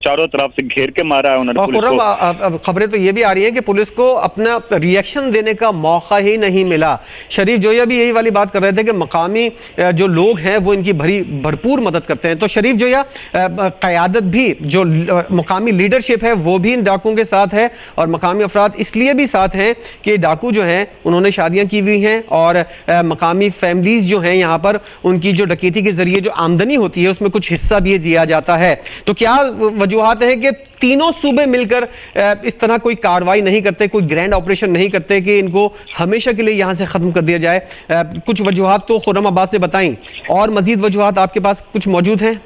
चारों तरफ से घेर के मारा है उन्होंने। और खबरें तो ये भी आ रही है कि पुलिस को अपना रिएक्शन देने का मौका ही नहीं मिला। शरीफ जोया भी यही वाली बात कर रहे थे कि मकामी जो लोग हैं वो इनकी भरपूर मदद करते हैं। तो शरीफ जोया, क़यादत भी, जो मकामी लीडरशिप है वो भी इन डाकुओं के साथ है, और मकामी अफराद इसलिए भी साथ हैं कि डाकू जो हैं उन्होंने शादियां की हुई हैं, और मकामी फैमिलीज जो हैं यहाँ पर उनकी जो डकैती के जरिए जो आमदनी होती है उसमें कुछ हिस्सा भी दिया जाता है। तो क्या वजूहात है कि तीनों सूबे मिलकर इस तरह कोई कार्रवाई नहीं करते, कोई ग्रैंड ऑपरेशन नहीं करते कि इनको हमेशा के लिए यहां से खत्म कर दिया जाए? कुछ वजूहात तो खुर्रम अब्बास ने बताई, और मजीद वजूहात आपके पास कुछ मौजूद हैं?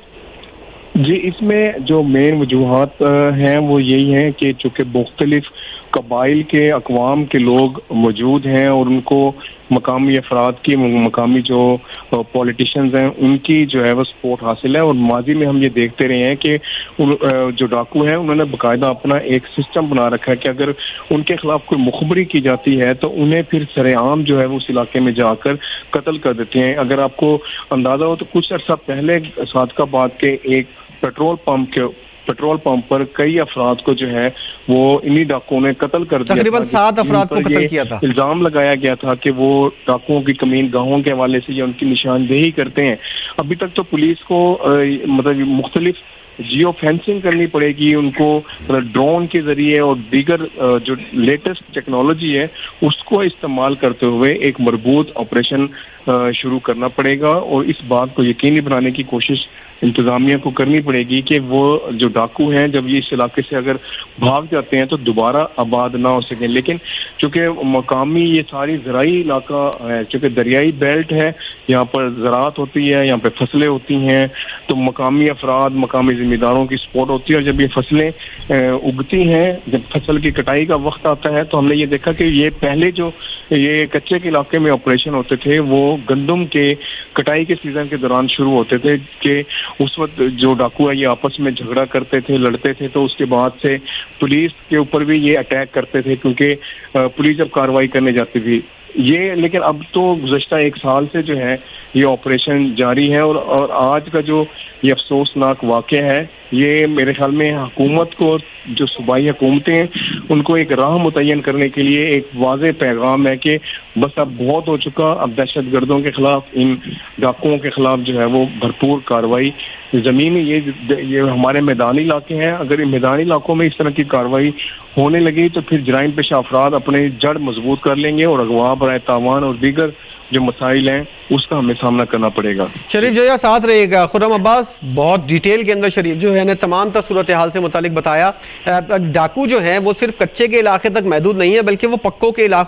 जी, इसमें जो मेन वजूहात हैं वो यही हैं कि चूंकि मुख्तलिफ कबाइल के अकवाम के लोग मौजूद हैं और उनको मकामी अफराद की, मकामी जो पॉलिटिशियंस हैं उनकी जो है वो सपोर्ट हासिल है। और माजी में हम ये देखते रहे हैं कि जो डाकू हैं उन्होंने बाकायदा अपना एक सिस्टम बना रखा है कि अगर उनके खिलाफ कोई मुखबरी की जाती है तो उन्हें फिर सरेआम जो है वो उस इलाके में जाकर कत्ल कर देते हैं। अगर आपको अंदाजा हो तो कुछ अर्सा पहले सादकाबाद के एक पेट्रोल पंप पर कई अफराद को जो है वो इन्हीं डाकुओं ने कत्ल कर दिया। तकरीबन 7 अफराद को कत्ल किया था। इल्जाम लगाया गया था कि वो डाकुओं की कमीन गाहों के हवाले से या उनकी निशानदेही करते हैं। अभी तक तो पुलिस को मतलब मुख्तलिफ जियो फेंसिंग करनी पड़ेगी उनको, ड्रोन के जरिए और दीगर जो लेटेस्ट टेक्नोलॉजी है उसको इस्तेमाल करते हुए एक मजबूत ऑपरेशन शुरू करना पड़ेगा। और इस बात को यकीनी बनाने की कोशिश इंतजामिया को करनी पड़ेगी कि वो जो डाकू हैं जब ये इस इलाके से अगर भाग जाते हैं तो दोबारा आबाद ना हो सकें। लेकिन चूंकि मकामी ये सारी ज़राई इलाका है, चूंकि दरियाई बेल्ट है, यहाँ पर ज़राअत होती है, यहाँ पे फसलें होती हैं, तो मकामी अफराद, मकामी जिम्मेदारों की सपोर्ट होती है। और जब ये फसलें उगती हैं, जब फसल की कटाई का वक्त आता है तो हमने ये देखा कि ये पहले जो ये कच्चे के इलाके में ऑपरेशन होते थे वो गंदम के कटाई के सीजन के दौरान शुरू होते थे कि उस वक्त जो डाकू है ये आपस में झगड़ा करते थे, लड़ते थे, तो उसके बाद से पुलिस के ऊपर भी ये अटैक करते थे क्योंकि पुलिस जब कार्रवाई करने जाती थी ये। लेकिन अब तो गुज़श्ता 1 साल से जो है ये ऑपरेशन जारी है। और आज का जो ये अफसोसनाक वाक़या है ये मेरे ख्याल में हुकूमत को, जो सूबाई हुकूमतें हैं उनको एक राह मुतय्यन करने के लिए एक वाज़ेह पैगाम है कि बस अब बहुत हो चुका, अब दहशतगर्दों के खिलाफ, इन डाकुओं के खिलाफ जो है वो भरपूर कार्रवाई ज़मीनी, ये हमारे मैदानी इलाके हैं, अगर इन मैदानी इलाकों में इस तरह की कार्रवाई होने लगी तो फिर जराइम पेशा अफराद अपने जड़ मजबूत कर लेंगे और अगवा बराए तावान और दीगर जो मसाइल हैं उसका हमें सामना करना पड़ेगा। शरीफ जोया साथ रहेगा। खुर्रम अब्बास, बहुत डिटेल के अंदर शरीफ जो है ने तमाम सूरत हाल से मुतालिक बताया। डाकू जो है वो सिर्फ कच्चे के इलाके तक महदूद नहीं है बल्कि वो पक्कों के इलाकों